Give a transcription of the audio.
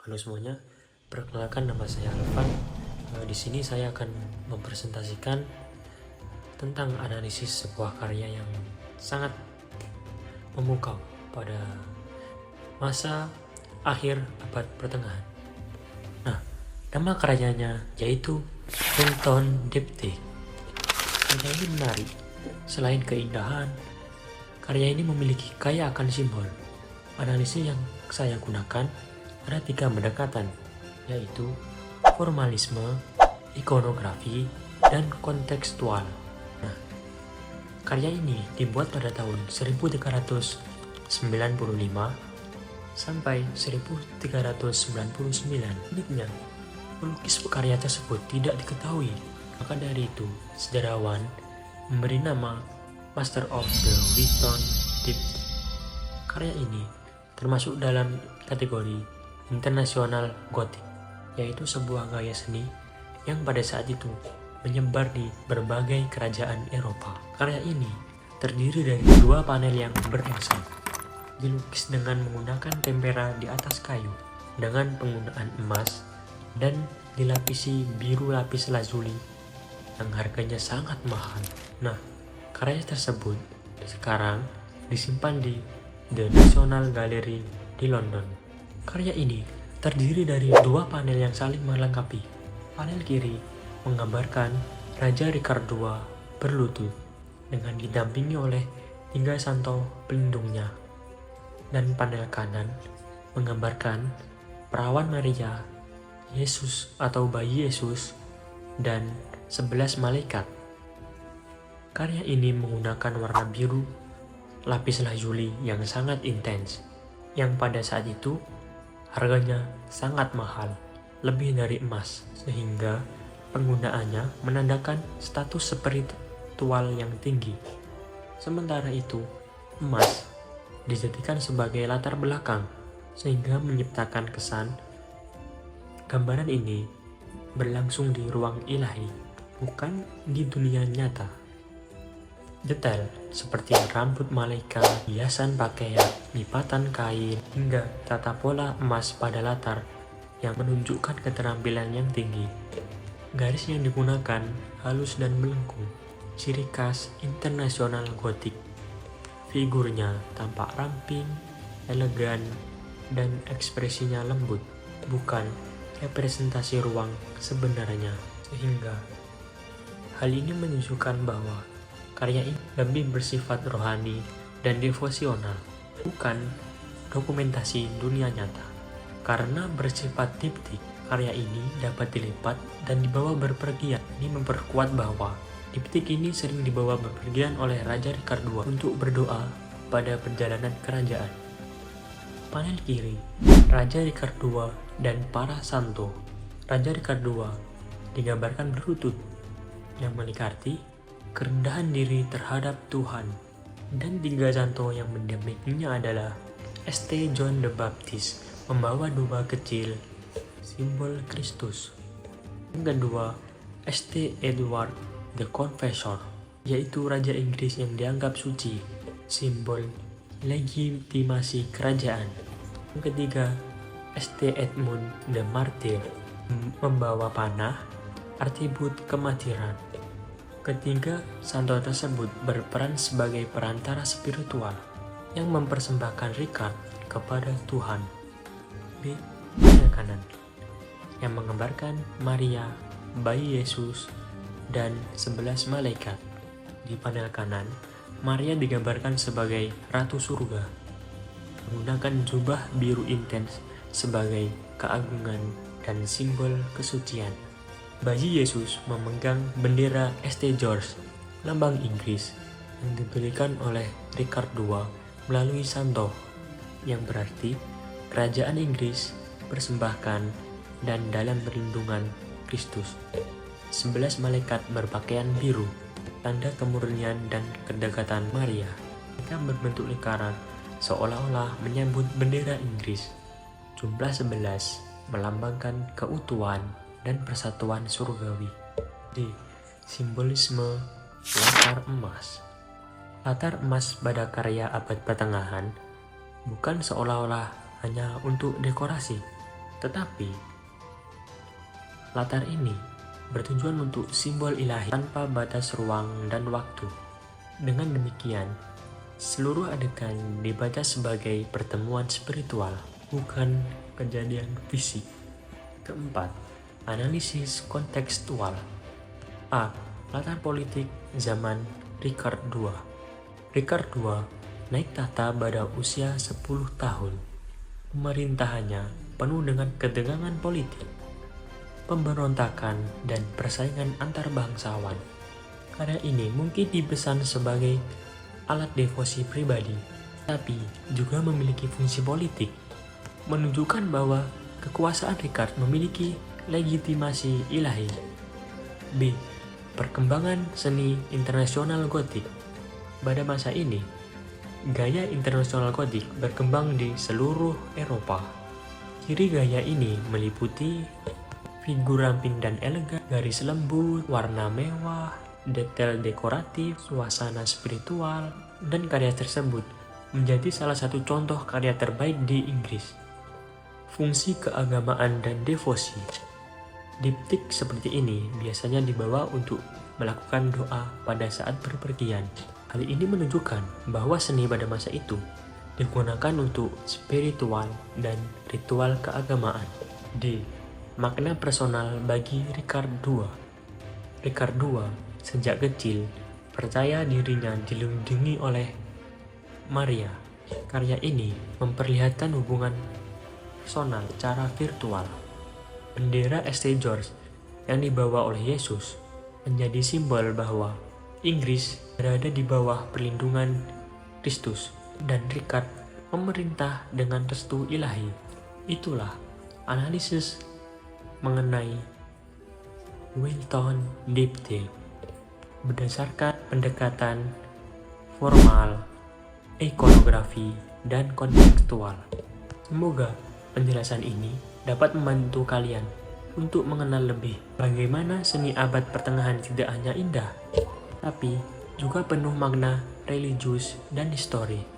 Halo semuanya, perkenalkan nama saya Alvan. Di sini saya akan mempresentasikan tentang analisis sebuah karya yang sangat memukau pada masa akhir abad pertengahan. Nah, nama karyanya yaitu Milton Diptych. Karya ini menarik. Selain keindahan, karya ini memiliki kaya akan simbol. Analisis yang saya gunakan ada 3 pendekatan, yaitu formalisme, ikonografi, dan kontekstual. Nah, karya ini dibuat pada tahun 1395 sampai 1399. Uniknya, pelukis karya tersebut tidak diketahui. Maka dari itu, sejarawan memberi nama Master of the Milton Diptych. Karya ini termasuk dalam kategori internasional gotik, yaitu sebuah gaya seni yang pada saat itu menyebar di berbagai kerajaan Eropa. Karya ini terdiri dari 2 panel yang beringsang, dilukis dengan menggunakan tempera di atas kayu dengan penggunaan emas dan dilapisi biru lapis lazuli yang harganya sangat mahal. Nah, karya tersebut sekarang disimpan di The National Gallery di London. Karya ini terdiri dari 2 panel yang saling melengkapi. Panel kiri menggambarkan Raja Richard II berlutut dengan didampingi oleh 3 santo pelindungnya. Dan panel kanan menggambarkan perawan Maria, Yesus atau bayi Yesus, dan 11 malaikat. Karya ini menggunakan warna biru lapis lazuli yang sangat intens, yang pada saat itu harganya sangat mahal, lebih dari emas, sehingga penggunaannya menandakan status spiritual yang tinggi. Sementara itu, emas dijadikan sebagai latar belakang, sehingga menciptakan kesan gambaran ini berlangsung di ruang ilahi, bukan di dunia nyata. Detail seperti rambut malaikat, hiasan pakaian, lipatan kain, hingga tata pola emas pada latar yang menunjukkan keterampilan yang tinggi. Garis yang digunakan halus dan melengkung, ciri khas internasional gotik. Figurnya tampak ramping, elegan, dan ekspresinya lembut, bukan representasi ruang sebenarnya. Sehingga hal ini menunjukkan bahwa karya ini lebih bersifat rohani dan devosional, bukan dokumentasi dunia nyata. Karena bersifat diptik, karya ini dapat dilipat dan dibawa berpergian. Ini memperkuat bahwa diptik ini sering dibawa berpergian oleh Raja Richard II untuk berdoa pada perjalanan kerajaan. Panel kiri, Raja Richard II dan para santo. Raja Richard II digambarkan berlutut, yang memiliki arti kerendahan diri terhadap Tuhan, dan 3 santo yang mendampinginya adalah St. John the Baptist membawa domba kecil, simbol Kristus. Yang kedua, St. Edward the Confessor, yaitu Raja Inggris yang dianggap suci, simbol legitimasi kerajaan. Yang ketiga, St. Edmund the Martyr membawa panah, atribut kematiran. Ketiga santo tersebut berperan sebagai perantara spiritual yang mempersembahkan Richard kepada Tuhan. B. Panel kanan yang menggambarkan Maria, bayi Yesus, dan 11 malaikat. Di panel kanan, Maria digambarkan sebagai Ratu Surga, menggunakan jubah biru intens sebagai keagungan dan simbol kesucian. Bayi Yesus memegang bendera St. George, lambang Inggris, yang diberikan oleh Richard II melalui santo, yang berarti kerajaan Inggris persembahkan dan dalam perlindungan Kristus. 11 malaikat berpakaian biru, tanda kemurnian dan kedekatan Maria. Mereka berbentuk lingkaran, seolah-olah menyambut bendera Inggris. Jumlah 11 melambangkan keutuhan dan persatuan surgawi. D. Simbolisme latar emas. Latar emas pada karya abad pertengahan bukan seolah-olah hanya untuk dekorasi, Tetapi latar ini bertujuan untuk simbol ilahi tanpa batas ruang dan waktu. Dengan demikian, seluruh adegan dibaca sebagai pertemuan spiritual, bukan kejadian fisik. Keempat, analisis kontekstual. A. Latar politik zaman Richard II. Richard II naik tahta pada usia 10 tahun. Pemerintahannya penuh dengan ketegangan politik, pemberontakan, dan persaingan antar bangsawan. Karya ini mungkin dipesan sebagai alat devosi pribadi, tapi juga memiliki fungsi politik, menunjukkan bahwa kekuasaan Richard memiliki legitimasi ilahi. B. Perkembangan seni internasional Gotik. Pada masa ini, gaya internasional Gotik berkembang di seluruh Eropa. Ciri gaya ini meliputi figur ramping dan elegan, garis lembut, warna mewah, detail dekoratif, suasana spiritual, dan karya tersebut menjadi salah satu contoh karya terbaik di Inggris. Fungsi keagamaan dan devosi. Diptik seperti ini biasanya dibawa untuk melakukan doa pada saat berpergian. Hal ini menunjukkan bahwa seni pada masa itu digunakan untuk spiritual dan ritual keagamaan. D. Makna personal bagi Richard II. Richard II sejak kecil percaya dirinya dilindungi oleh Maria. Karya ini memperlihatkan hubungan personal secara virtual. Bendera St. George yang dibawa oleh Yesus menjadi simbol bahwa Inggris berada di bawah perlindungan Kristus dan Richard memerintah dengan restu ilahi. Itulah analisis mengenai Wilton Diptych berdasarkan pendekatan formal, ikonografi, dan kontekstual. Semoga penjelasan ini dapat membantu kalian untuk mengenal lebih bagaimana seni abad pertengahan tidak hanya indah, tapi juga penuh makna religius dan histori.